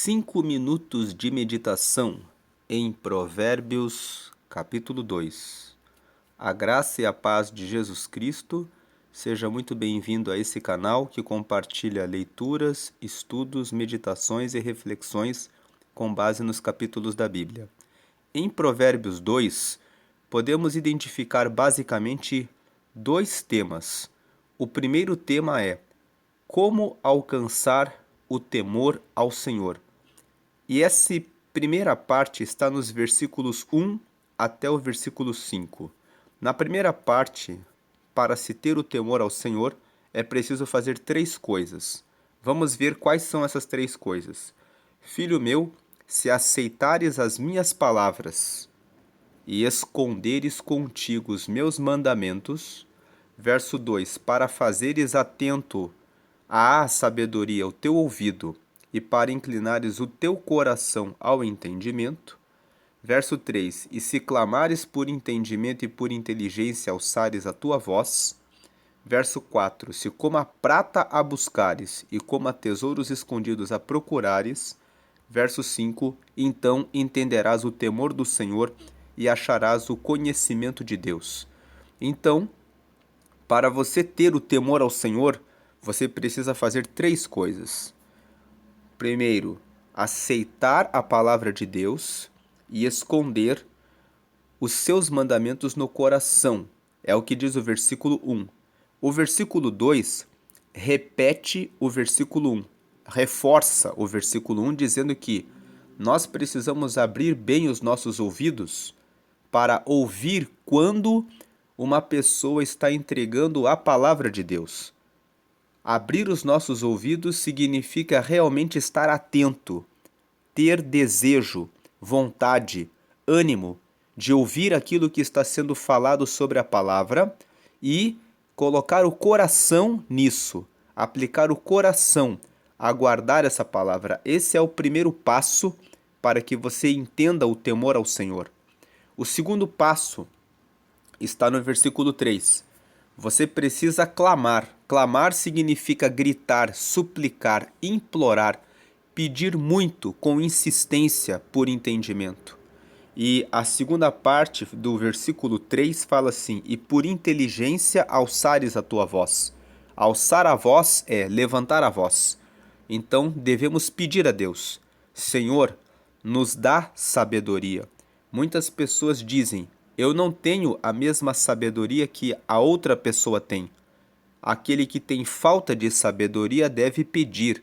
5 minutos de meditação em Provérbios, capítulo 2. A graça e a paz de Jesus Cristo. Seja muito bem-vindo a esse canal que compartilha leituras, estudos, meditações e reflexões com base nos capítulos da Bíblia. Em Provérbios 2, podemos identificar basicamente dois temas. O primeiro tema é como alcançar o temor ao Senhor. E essa primeira parte está nos versículos 1 até o versículo 5. Na primeira parte, para se ter o temor ao Senhor, é preciso fazer 3 coisas. Vamos ver quais são essas 3 coisas. Filho meu, se aceitares as minhas palavras e esconderes contigo os meus mandamentos. Verso 2, para fazeres atento à sabedoria o teu ouvido e para inclinares o teu coração ao entendimento. Verso 3, e se clamares por entendimento e por inteligência alçares a tua voz. Verso 4, se como a prata a buscares e como a tesouros escondidos a procurares. Verso 5, então entenderás o temor do Senhor e acharás o conhecimento de Deus. Então, para você ter o temor ao Senhor, você precisa fazer 3 coisas. Primeiro, aceitar a palavra de Deus e esconder os seus mandamentos no coração. É o que diz o versículo 1. O versículo 2 repete o versículo 1, reforça o versículo 1, dizendo que nós precisamos abrir bem os nossos ouvidos para ouvir quando uma pessoa está entregando a palavra de Deus. Abrir os nossos ouvidos significa realmente estar atento, ter desejo, vontade, ânimo de ouvir aquilo que está sendo falado sobre a palavra e colocar o coração nisso, aplicar o coração a guardar essa palavra. Esse é o primeiro passo para que você entenda o temor ao Senhor. O segundo passo está no versículo 3. Você precisa clamar. Clamar significa gritar, suplicar, implorar, pedir muito com insistência por entendimento. E a segunda parte do versículo 3 fala assim: e por inteligência alçares a tua voz. Alçar a voz é levantar a voz. Então devemos pedir a Deus: Senhor, nos dá sabedoria. Muitas pessoas dizem: eu não tenho a mesma sabedoria que a outra pessoa tem. Aquele que tem falta de sabedoria deve pedir.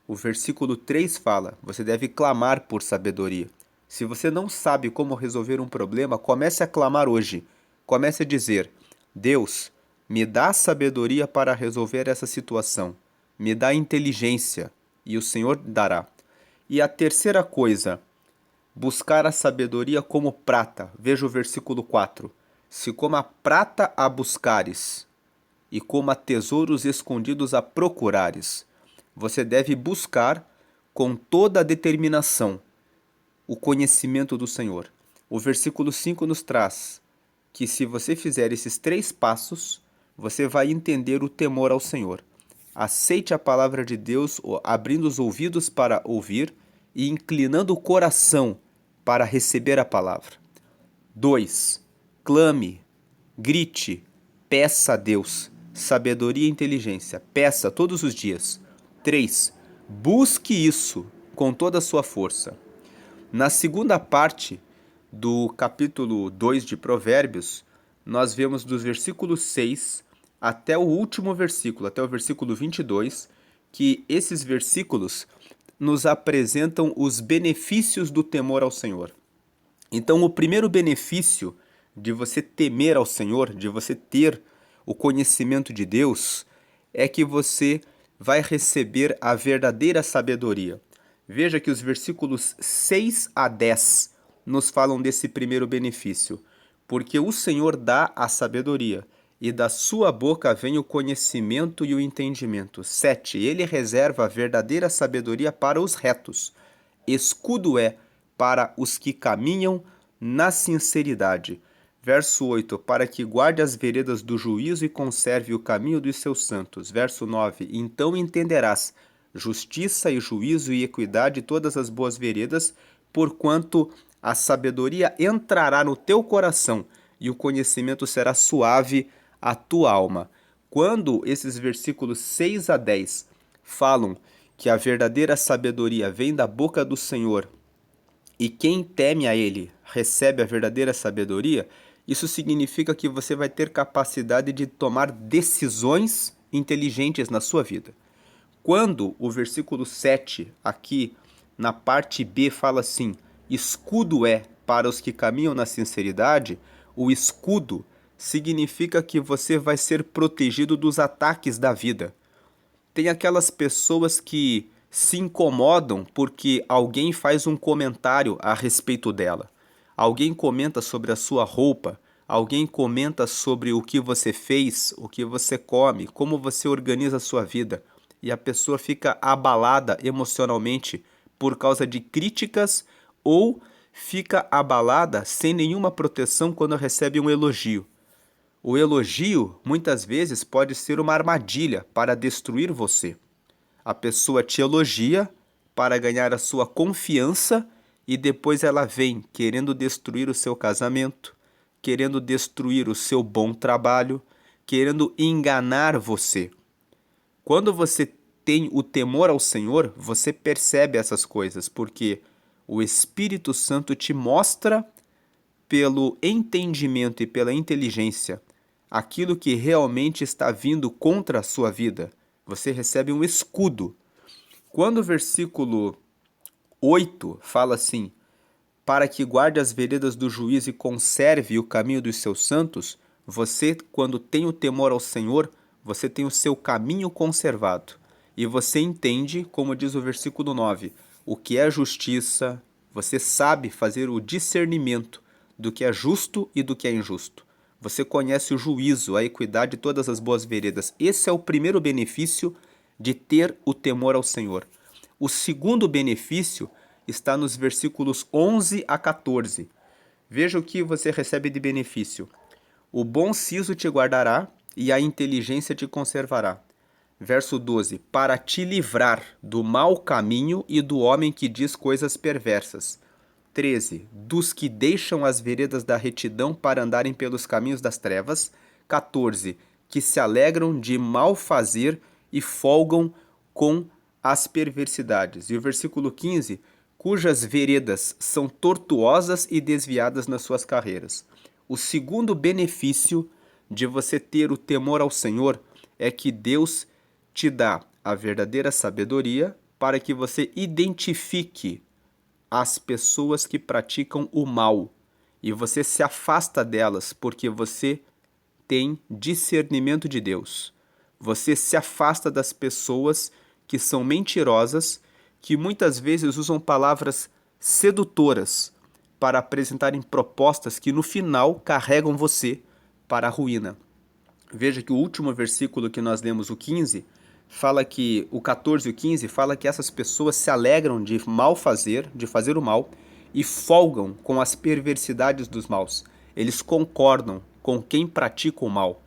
O versículo 3 fala: você deve clamar por sabedoria. Se você não sabe como resolver um problema, comece a clamar hoje. Comece a dizer: Deus, me dá sabedoria para resolver essa situação. Me dá inteligência, e o Senhor dará. E a terceira coisa, buscar a sabedoria como prata. Veja o versículo 4. Se como a prata a buscares, e como a tesouros escondidos a procurares. Você deve buscar com toda a determinação o conhecimento do Senhor. O versículo 5 nos traz que se você fizer esses 3 passos, você vai entender o temor ao Senhor. Aceite a palavra de Deus, abrindo os ouvidos para ouvir e inclinando o coração para receber a palavra. 2. Clame, grite, peça a Deus sabedoria e inteligência. Peça todos os dias. 3. Busque isso com toda a sua força. Na segunda parte do capítulo 2 de Provérbios, nós vemos dos versículos 6 até o último versículo, até o versículo 22, que esses versículos nos apresentam os benefícios do temor ao Senhor. Então, o primeiro benefício de você temer ao Senhor, de você ter o conhecimento de Deus, é que você vai receber a verdadeira sabedoria. Veja que os versículos 6 a 10 nos falam desse primeiro benefício. Porque o Senhor dá a sabedoria, e da sua boca vem o conhecimento e o entendimento. 7. Ele reserva a verdadeira sabedoria para os retos. Escudo é para os que caminham na sinceridade. Verso 8, para que guarde as veredas do juízo e conserve o caminho dos seus santos. Verso 9, então entenderás justiça e juízo e equidade e todas as boas veredas, porquanto a sabedoria entrará no teu coração e o conhecimento será suave à tua alma. Quando esses versículos 6 a 10 falam que a verdadeira sabedoria vem da boca do Senhor e quem teme a Ele recebe a verdadeira sabedoria, isso significa que você vai ter capacidade de tomar decisões inteligentes na sua vida. Quando o versículo 7, aqui na parte B, fala assim: escudo é para os que caminham na sinceridade, o escudo significa que você vai ser protegido dos ataques da vida. Tem aquelas pessoas que se incomodam porque alguém faz um comentário a respeito dela. Alguém comenta sobre a sua roupa, alguém comenta sobre o que você fez, o que você come, como você organiza a sua vida. E a pessoa fica abalada emocionalmente por causa de críticas ou fica abalada sem nenhuma proteção quando recebe um elogio. O elogio, muitas vezes, pode ser uma armadilha para destruir você. A pessoa te elogia para ganhar a sua confiança e depois ela vem querendo destruir o seu casamento, querendo destruir o seu bom trabalho, querendo enganar você. Quando você tem o temor ao Senhor, você percebe essas coisas, porque o Espírito Santo te mostra pelo entendimento e pela inteligência aquilo que realmente está vindo contra a sua vida. Você recebe um escudo. Quando o versículo 8 fala assim: para que guarde as veredas do juízo e conserve o caminho dos seus santos, você, quando tem o temor ao Senhor, você tem o seu caminho conservado. E você entende, como diz o versículo 9, o que é justiça, você sabe fazer o discernimento do que é justo e do que é injusto. Você conhece o juízo, a equidade e todas as boas veredas. Esse é o primeiro benefício de ter o temor ao Senhor. O segundo benefício está nos versículos 11 a 14. Veja o que você recebe de benefício. O bom siso te guardará e a inteligência te conservará. Verso 12. Para te livrar do mau caminho e do homem que diz coisas perversas. 13. Dos que deixam as veredas da retidão para andarem pelos caminhos das trevas. 14. Que se alegram de mal fazer e folgam com as perversidades. E o versículo 15. Cujas veredas são tortuosas e desviadas nas suas carreiras. O segundo benefício de você ter o temor ao Senhor é que Deus te dá a verdadeira sabedoria para que você identifique as pessoas que praticam o mal e você se afasta delas porque você tem discernimento de Deus. Você se afasta das pessoas que são mentirosas, que muitas vezes usam palavras sedutoras para apresentarem propostas que no final carregam você para a ruína. Veja que o último versículo que nós lemos, o 15, fala que o 14 e o 15 fala que essas pessoas se alegram de mal fazer, de fazer o mal, e folgam com as perversidades dos maus. Eles concordam com quem pratica o mal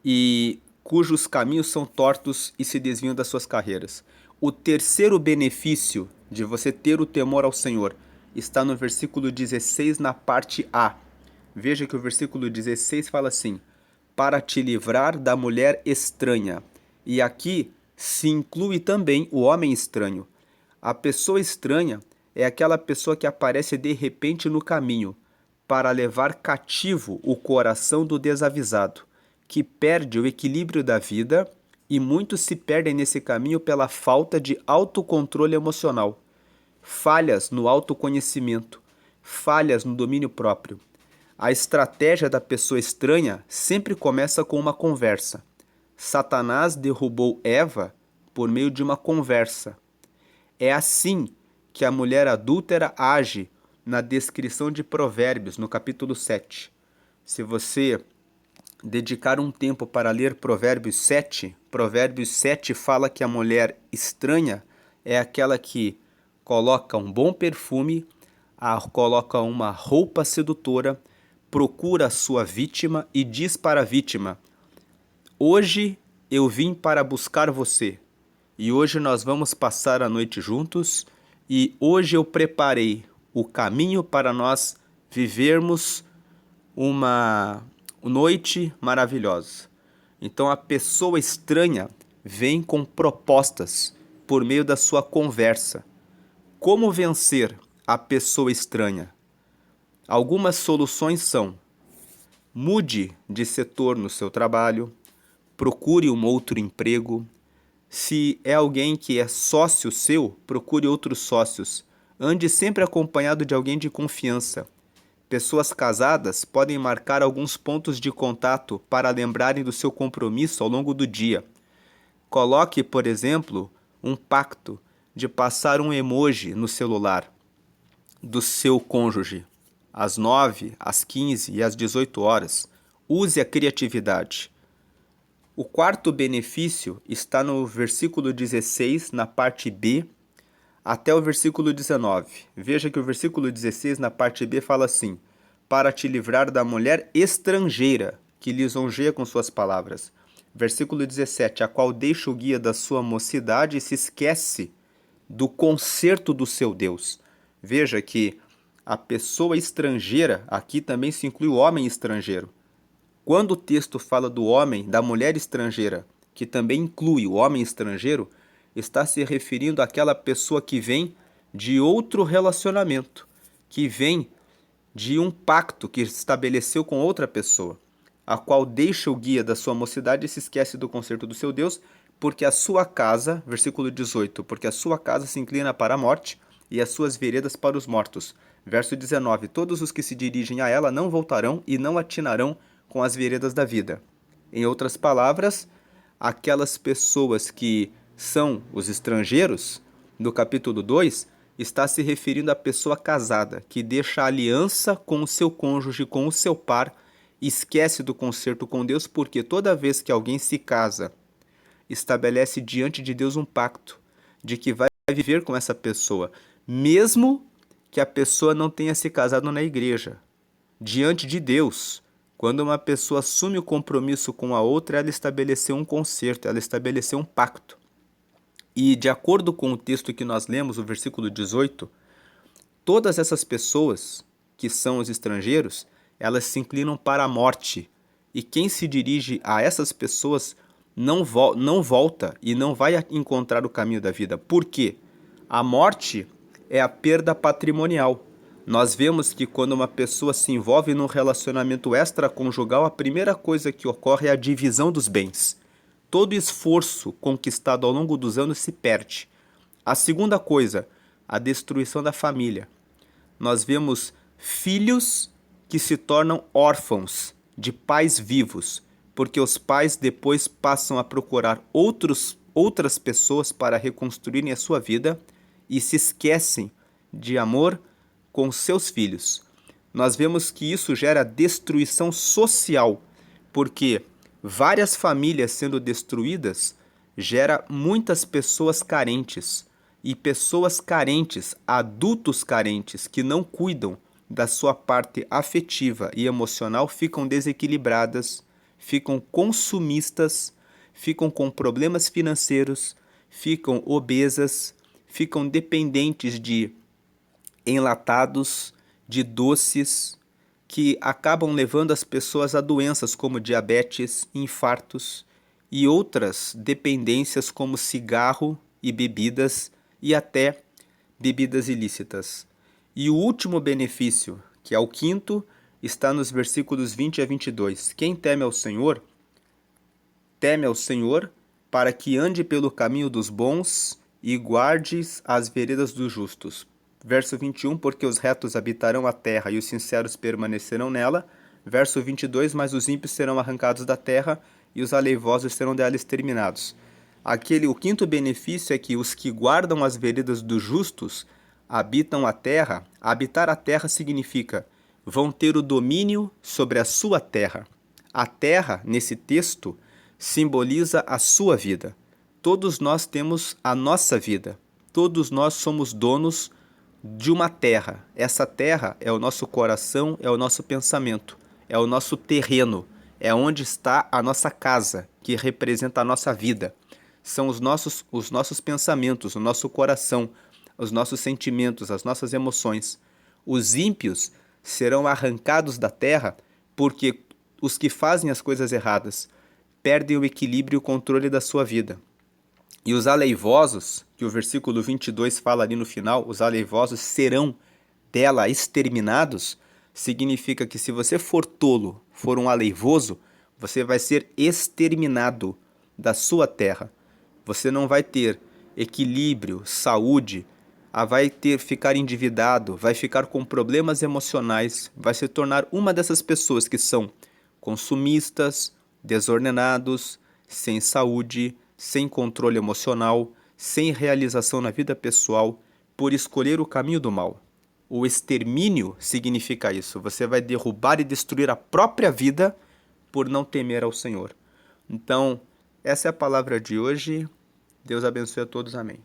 e cujos caminhos são tortos e se desviam das suas carreiras. O terceiro benefício de você ter o temor ao Senhor está no versículo 16, na parte A. Veja que o versículo 16 fala assim: para te livrar da mulher estranha. E aqui se inclui também o homem estranho. A pessoa estranha é aquela pessoa que aparece de repente no caminho para levar cativo o coração do desavisado, que perde o equilíbrio da vida, e muitos se perdem nesse caminho pela falta de autocontrole emocional, falhas no autoconhecimento, falhas no domínio próprio. A estratégia da pessoa estranha sempre começa com uma conversa. Satanás derrubou Eva por meio de uma conversa. É assim que a mulher adúltera age na descrição de Provérbios, no capítulo 7. Se você dedicar um tempo para ler Provérbios 7 fala que a mulher estranha é aquela que coloca um bom perfume, coloca uma roupa sedutora, procura a sua vítima e diz para a vítima: hoje eu vim para buscar você. e hoje nós vamos passar a noite juntos. E hoje eu preparei o caminho para nós vivermos uma noite maravilhosa. Então a pessoa estranha vem com propostas por meio da sua conversa. Como vencer a pessoa estranha? Algumas soluções são: mude de setor no seu trabalho, procure um outro emprego. Se é alguém que é sócio seu, procure outros sócios. Ande sempre acompanhado de alguém de confiança. Pessoas casadas podem marcar alguns pontos de contato para lembrarem do seu compromisso ao longo do dia. Coloque, por exemplo, um pacto de passar um emoji no celular do seu cônjuge às 9, às 15 e às 18 horas. Use a criatividade. O quarto benefício está no versículo 16, na parte B, até o versículo 19. Veja que o versículo 16, na parte B, fala assim: para te livrar da mulher estrangeira, que lisonjeia com suas palavras. Versículo 17, a qual deixa o guia da sua mocidade e se esquece do conserto do seu Deus. Veja que a pessoa estrangeira, aqui também se inclui o homem estrangeiro. Quando o texto fala do homem, da mulher estrangeira, que também inclui o homem estrangeiro, está se referindo àquela pessoa que vem de outro relacionamento, que vem de um pacto que estabeleceu com outra pessoa, a qual deixa o guia da sua mocidade e se esquece do conserto do seu Deus, porque a sua casa, versículo 18, porque a sua casa se inclina para a morte e as suas veredas para os mortos. Verso 19, todos os que se dirigem a ela não voltarão e não atinarão com as veredas da vida. Em outras palavras, aquelas pessoas que são os estrangeiros, no capítulo 2, está se referindo à pessoa casada, que deixa a aliança com o seu cônjuge, com o seu par, esquece do concerto com Deus, porque toda vez que alguém se casa, estabelece diante de Deus um pacto de que vai viver com essa pessoa, mesmo que a pessoa não tenha se casado na igreja. Diante de Deus, quando uma pessoa assume o compromisso com a outra, ela estabeleceu um concerto, ela estabeleceu um pacto. E de acordo com o texto que nós lemos, o versículo 18, todas essas pessoas que são os estrangeiros, elas se inclinam para a morte. E quem se dirige a essas pessoas não volta e não vai encontrar o caminho da vida. Por quê? A morte é a perda patrimonial. Nós vemos que quando uma pessoa se envolve num relacionamento extraconjugal, a primeira coisa que ocorre é a divisão dos bens. Todo esforço conquistado ao longo dos anos se perde. A segunda coisa, a destruição da família. Nós vemos filhos que se tornam órfãos de pais vivos, porque os pais depois passam a procurar outras pessoas para reconstruírem a sua vida e se esquecem de amor com seus filhos. Nós vemos que isso gera destruição social, porque várias famílias sendo destruídas gera muitas pessoas carentes, e pessoas carentes, adultos carentes que não cuidam da sua parte afetiva e emocional ficam desequilibradas, ficam consumistas, ficam com problemas financeiros, ficam obesas, ficam dependentes de enlatados, de doces, que acabam levando as pessoas a doenças como diabetes, infartos e outras dependências como cigarro e bebidas e até bebidas ilícitas. E o último benefício, que é o quinto, está nos versículos 20 a 22. Quem teme ao Senhor para que ande pelo caminho dos bons e guardes as veredas dos justos. Verso 21, porque os retos habitarão a terra e os sinceros permanecerão nela. Verso 22, mas os ímpios serão arrancados da terra e os aleivosos serão dela exterminados. O quinto benefício é que os que guardam as veredas dos justos habitam a terra. Habitar a terra significa vão ter o domínio sobre a sua terra. A terra, nesse texto, simboliza a sua vida. Todos nós temos a nossa vida. Todos nós somos donos de uma terra. Essa terra é o nosso coração, é o nosso pensamento, é o nosso terreno, é onde está a nossa casa, que representa a nossa vida. são os nossos pensamentos, o nosso coração, os nossos sentimentos, as nossas emoções. Os ímpios serão arrancados da terra porque os que fazem as coisas erradas perdem o equilíbrio e o controle da sua vida. E os aleivosos, que o versículo 22 fala ali no final, os aleivosos serão dela exterminados, significa que se você for tolo, for um aleivoso, você vai ser exterminado da sua terra. Você não vai ter equilíbrio, saúde, vai ficar endividado, vai ficar com problemas emocionais, vai se tornar uma dessas pessoas que são consumistas, desordenados, sem saúde, sem controle emocional, sem realização na vida pessoal, por escolher o caminho do mal. O extermínio significa isso. Você vai derrubar e destruir a própria vida por não temer ao Senhor. Então, essa é a palavra de hoje. Deus abençoe a todos. Amém.